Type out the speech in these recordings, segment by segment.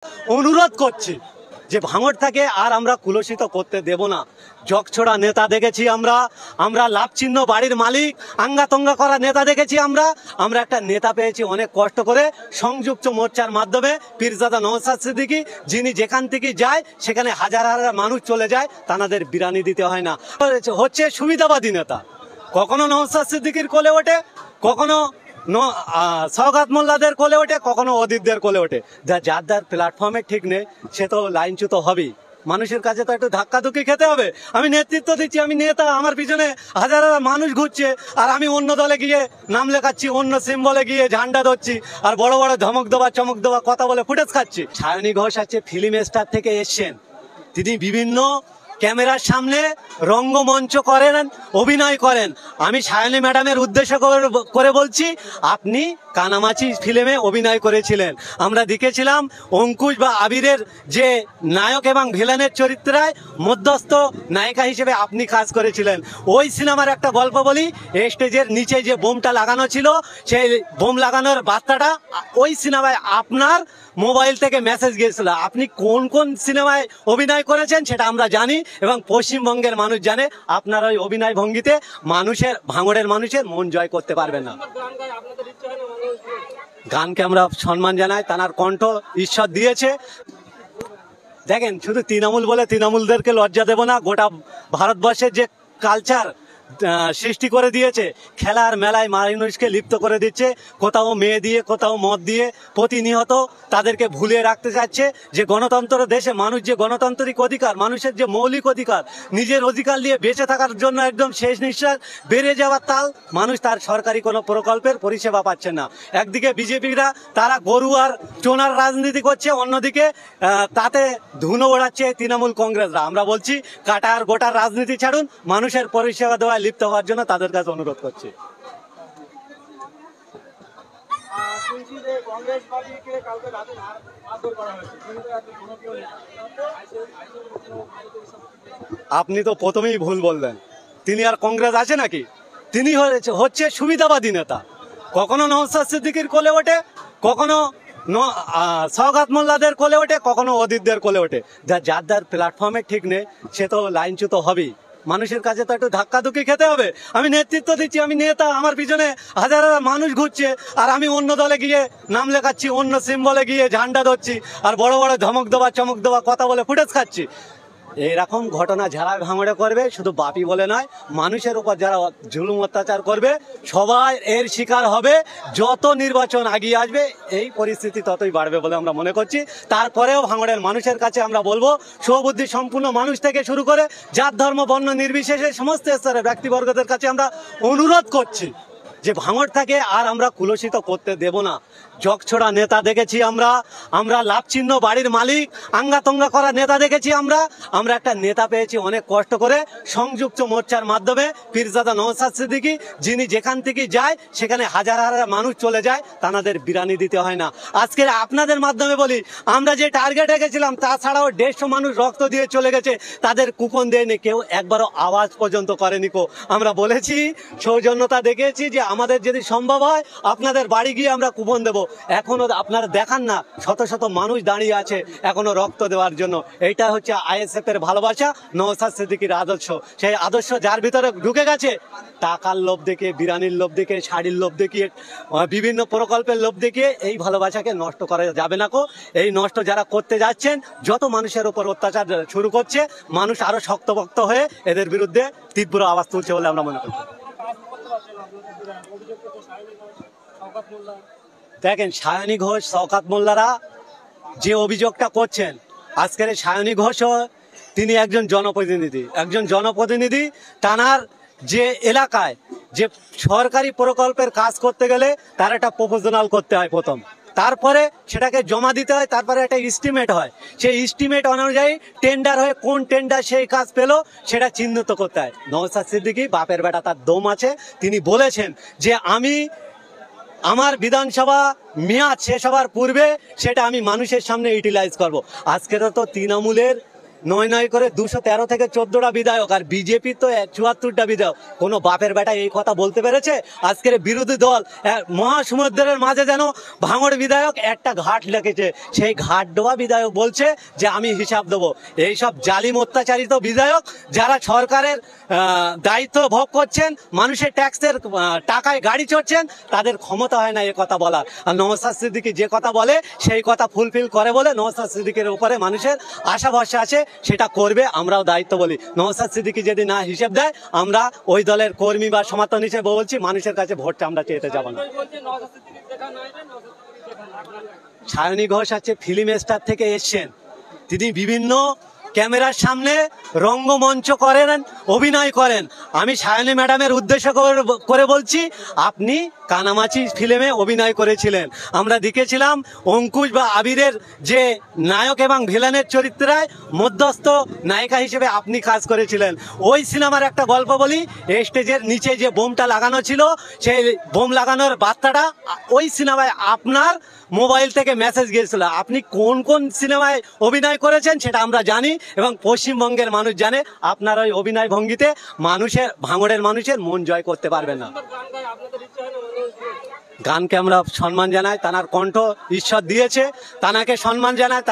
অনুরোধ করছি যে ভাঙড় থেকে আর আমরা কুলসিত করতে দেব না। জগছড়া নেতা দেখেছি আমরা, আমরা লাভ চিহ্ন বাড়ির মালিক আঙ্গাতঙ্গা করা নেতা দেখেছি আমরা একটা নেতা পেয়েছি অনেক কষ্ট করে সংযুক্ত মোর্চার মাধ্যমে পীরজাদা নওশাদ সিদ্দিকী, যিনি যেখান থেকে যায় সেখানে হাজার হাজার মানুষ চলে যায়, তাদের বিরানি দিতে হয় না। হচ্ছে সুবিধাবাদী নেতা, কখনো নওশাদ সিদ্দিকীর কোলে ওঠে, কখনো সওগাত মোল্লাদের কোলে ওঠে, কখনো অদিতদের কোলে ওঠে। যার প্ল্যাটফর্মে ঠিক নেই সে তো লাইনচ্যুত হবেই। মানুষের কাছে তো একটু ধাক্কাধুক্কি খেতে হবে। আমি নেতৃত্ব দিচ্ছি, আমি নেতা, আমার পিছনে হাজার হাজার মানুষ ঘুরছে, আর আমি অন্য দলে গিয়ে নাম লেখাচ্ছি, অন্য সিম্বলে গিয়ে ঝান্ডা ধরছি, আর বড় বড় ধমক দেওয়া চমক দেওয়া কথা বলে ফুটেজ খাচ্ছি। সায়নী ঘোষ আছে ফিল্ম স্টার থেকে এসছেন, তিনি বিভিন্ন ক্যামেরার সামনে রঙ্গমঞ্চ করেন, অভিনয় করেন। আমি সায়নী ম্যাডামের উদ্দেশ্য করে বলছি, আপনি কানামাছি ফিল্মে অভিনয় করেছিলেন, আমরা দেখেছিলাম। অঙ্কুশ বা আবিরের যে নায়ক এবং ভিলেনের চরিত্রে মধ্যস্থ নায়িকা হিসেবে আপনি কাজ করেছিলেন। ওই সিনেমার একটা গল্প বলি, স্টেজের নিচে যে বোমটা লাগানো ছিল, সেই বোম লাগানোর বার্তাটা ওই সিনেমায় আপনার মোবাইল থেকে মেসেজ গিয়েছিল। আপনি কোন কোন সিনেমায় অভিনয় করেছেন সেটা আমরা জানি, এবং পশ্চিমবঙ্গের মানুষ জানে। আপনার ওই অভিনয় ভঙ্গিতে ভাঙড়ের মানুষের মন জয় করতে পারবেন না। গানকে আমরা সম্মান জানাই, তার কণ্ঠ ঈশ্বর দিয়েছে। দেখেন, শুধু তৃণমূল বলে তৃণমূলদেরকে লজ্জা দেব না। গোটা ভারতবর্ষের যে কালচার সৃষ্টি করে দিয়েছে, খেলার মেলায় মানুষকে লিপ্ত করে দিচ্ছে, কোথাও মেয়ে দিয়ে, কোথাও মদ দিয়ে, প্রতিনিয়ত তাদেরকে ভুলিয়ে রাখতে চাচ্ছে যে গণতন্ত্র দেশে মানুষ যে গণতান্ত্রিক অধিকার, মানুষের যে মৌলিক অধিকার, নিজের অধিকার নিয়ে বেঁচে থাকার জন্য একদম শেষ নিঃশ্বাস বেড়ে যাওয়ার তাল, মানুষ তার সরকারি কোনো প্রকল্পের পরিষেবা পাচ্ছে না। একদিকে বিজেপিরা তারা গরু আর চোনার রাজনীতি করছে, অন্যদিকে তাতে ধুনো ওড়াচ্ছে তৃণমূল কংগ্রেসরা। আমরা বলছি, কাটা আর গোটার রাজনীতি ছাড়ুন, মানুষের পরিষেবা দেওয়া লিপ্ত হওয়ার জন্য তাদের কাছে অনুরোধ করছি। আপনি তো প্রথমেই ভুল বললেন, তিনি আর কংগ্রেস আছে নাকি? তিনি হচ্ছে সুবিধাবাদী নেতা, কখনো নওশাদ সিদ্দিকীর কোলে ওঠে, কখনো সওগাত মোল্লাদের কোলে ওঠে, কখনো অদিতদের কোলে ওঠে। যার প্ল্যাটফর্মে ঠিক নেই সে তো লাইনচ্যুত হবেই। মানুষের কাছে তো একটু ধাক্কাধুক্কি খেতে হবে। আমি নেতৃত্ব দিচ্ছি, আমি নেতা, আমার পিছনে হাজার হাজার মানুষ ঘুরছে, আর আমি অন্য দলে গিয়ে নাম লেখাচ্ছি, অন্য সিম্বলে গিয়ে ঝান্ডা ধরছি, আর বড় বড় ধমক দেওয়া চমক দেওয়া কথা বলে ফুটেজ খাচ্ছি। এরকম ঘটনা যারা ভাঙড়ে করবে, শুধু বাপি বলে নয়, মানুষের উপর যারা জুলুম অত্যাচার করবে, সবাই এর শিকার হবে। যত নির্বাচন এগিয়ে আসবে এই পরিস্থিতি ততই বাড়বে বলে আমরা মনে করছি। তারপরেও ভাঙড়ের মানুষের কাছে আমরা বলবো, সুবুদ্ধি সম্পূর্ণ মানুষ থেকে শুরু করে জাত ধর্ম বর্ণ নির্বিশেষে সমস্ত স্তরের ব্যক্তিবর্গদের কাছে আমরা অনুরোধ করছি যে ভাঙড় থেকে আর আমরা কুলসিত করতে দেব না। জগছড়া নেতা দেখেছি আমরা লাভ চিহ্ন বাড়ির মালিক আঙ্গাতঙ্গা করা নেতা দেখেছি আমরা একটা নেতা পেয়েছি অনেক কষ্ট করে সংযুক্ত মোর্চার মাধ্যমে পীরজাদা নওশাদ সিদ্দিকী, যিনি যেখান থেকে যায় সেখানে হাজার হাজার মানুষ চলে যায়, তাদের বিরানি দিতে হয় না। আজকে আপনাদের মাধ্যমে বলি, আমরা যে টার্গেটে গেছিলাম তাছাড়াও 150 মানুষ রক্ত দিয়ে চলে গেছে, তাদের কুপন দেয়নি, কেউ একবারও আওয়াজ পর্যন্ত করেনি। আমরা বলেছি, সৌজন্যতা দেখেছি যে আমাদের যদি সম্ভব হয় আপনাদের বাড়ি গিয়ে আমরা কুপন দেব। এখনো আপনারা দেখান না, শত শত মানুষ দাঁড়িয়ে আছে এখনো রক্ত দেওয়ার জন্য। এইটা হচ্ছে আইএসএফ এর ভালোবাসা, নওশাদ সিদ্দিকীর আদর্শ। সেই আদর্শ যার ভিতরে ঢুকে গেছে, টাকার লোভ দেখিয়ে, বিরানির লোভ দেখিয়ে, শাড়ির লোভ দেখিয়ে, বিভিন্ন প্রকল্পের লোভ দেখিয়ে এই ভালোবাসাকে নষ্ট করা যাবে না। এই নষ্ট যারা করতে যাচ্ছেন, যত মানুষের উপর অত্যাচার শুরু করছে, মানুষ আরো শক্তপোক্ত হয়ে এদের বিরুদ্ধে তীব্র আওয়াজ তুলছে বলে আমরা মনে করি। দেখেন, সায়নী ঘোষ, সওগাত মোল্লারা যে অভিযোগটা করছেন, আজকের সায়নী ঘোষও তিনি একজন জনপ্রতিনিধি। তানার যে এলাকায় যে সরকারি প্রকল্পের কাজ করতে গেলে তার একটা প্রপোজাল করতে হয় প্রথম, তারপরে সেটাকে জমা দিতে হয়, তারপরে একটা এস্টিমেট হয়। সেই এস্টিমেট অনুযায়ী টেন্ডার হয়ে কোন টেন্ডার সেই কাজ পেলো সেটা চিহ্নিত করতে হয়। নওশাদ সিদ্দিকী বাপের বেটা, তার দম আছে। তিনি বলেছেন যে আমার বিধানসভা মেয়াদ শেষ হওয়ার পূর্বে সেটা আমি মানুষের সামনে ইউটিলাইজ করব। আজকেরও তো তৃণমূলের নয় নয় করে 213 থেকে 14টা বিধায়ক, আর বিজেপি তো 74টা বিধায়ক। কোনো বাপের বেটা এই কথা বলতে পেরেছে? আজকের বিরোধী দল মহাসমুদ্রের মাঝে যেন ভাঙড় বিধায়ক একটা ঘাট লেগেছে, সেই ঘাট ডোবা বিধায়ক বলছে যে আমি হিসাব দেবো। এইসব জালিম অত্যাচারিত বিধায়ক যারা সরকারের দায়িত্ব ভোগ করছেন, মানুষের ট্যাক্সের টাকায় গাড়ি চড়ছেন, তাদের ক্ষমতা হয় না এ কথা বলার। আর নওশাদ সিদ্দিকী যে কথা বলে সেই কথা ফুলফিল করে বলে নওশাদ সিদ্দিকীর উপরে মানুষের আশা ভরসা আছে, সেটা করবে। আমরাও দায়িত্ব বলি, নওশাদ সিদ্দিকী যদি না হিসেব দেয়, আমরা ওই দলের কর্মী বা সমর্থন হিসেবে বলছি, মানুষের কাছে ভোটটা আমরা চেয়ে যাব না। সায়নী ঘোষ আছে ফিল্ম স্টার থেকে এসছেন, তিনি বিভিন্ন ক্যামেরার সামনে রঙ্গমঞ্চ করেন, অভিনয় করেন। আমি সায়নী ম্যাডামের উদ্দেশ্য করে বলছি, আপনি কানামাছি ফিল্মে অভিনয় করেছিলেন, আমরা দেখেছিলাম। অঙ্কুশ বা আবিরের যে নায়ক এবং ভিলেনের চরিত্রে মধ্যস্থ নায়িকা হিসেবে আপনি কাজ করেছিলেন। ওই সিনেমার একটা গল্প বলি, স্টেজের নিচে যে বোমটা লাগানো ছিল, সেই বোম লাগানোর বার্তাটা ওই সিনেমায় আপনার মোবাইল থেকে মেসেজ গিয়েছিল। আপনি কোন কোন সিনেমায় অভিনয় করেছেন সেটা আমরা জানি, এবং পশ্চিমবঙ্গের মানুষ জানে। আপনার ওই অভিনয় ভঙ্গিতে মানুষের, ভাঙড়ের মানুষের মন জয় করতে পারবেন না। গানকে আমরা সম্মান জানাই, তানার কণ্ঠ ঈশ্বর দিয়েছে, তানাকে সম্মান জানায়।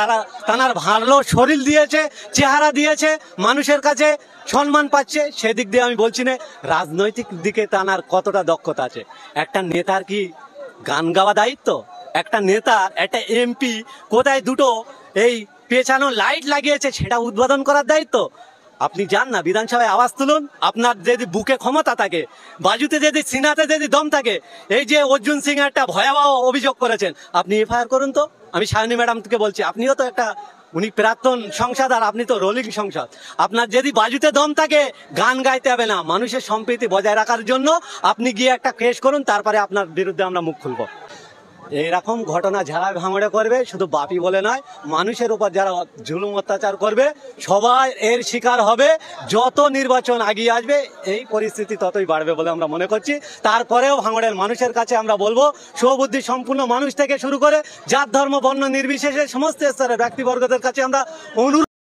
তানার ভালো শরীর দিয়েছে, চেহারা দিয়েছে, মানুষের কাছে সম্মান পাচ্ছে। সেদিক দিয়ে আমি বলছি না। রাজনৈতিক দিকে তানার কতটা দক্ষতা আছে। একটা নেতার কি গান গাওয়া দায়িত্ব? একটা নেতার, একটা এমপি কোথায় দুটো এই পেছানো লাইট লাগিয়েছে সেটা উদ্বোধন করার দায়িত্ব? আপনি যান না বিধানসভায়, আওয়াজ তুলুন। আপনার যদি বুকে ক্ষমতা থাকে, বাজুতে যদি, সিনাতে যদি দম থাকে, এই যে অর্জুন সিং একটা ভয়াবহ অভিযোগ করেছেন, আপনি এফআইআর করুন তো। আমি সায়নী ম্যাডামকে বলছি, আপনিও তো একটা, উনি প্রাক্তন সংসদ আর আপনি তো রোলিং সংসদ। আপনার যদি বাজুতে দম থাকে, গান গাইতে হবে না, মানুষের সম্প্রীতি বজায় রাখার জন্য আপনি গিয়ে একটা কেস করুন, তারপরে আপনার বিরুদ্ধে আমরা মুখ খুলবো। এইরকম ঘটনা যারা ভাঙড়ে করবে, শুধু বাপি বলে নয়, মানুষের উপর যারা জুলুম অত্যাচার করবে, সবাই এর শিকার হবে। যত নির্বাচন এগিয়ে আসবে, এই পরিস্থিতি ততই বাড়বে বলে আমরা মনে করছি। তারপরেও ভাঙড়ের মানুষের কাছে আমরা বলবো, সুবুদ্ধি সম্পূর্ণ মানুষ থেকে শুরু করে জাত ধর্ম বর্ণ নির্বিশেষে সমস্ত স্তরের ব্যক্তিবর্গদের কাছে আমরা অনুরোধ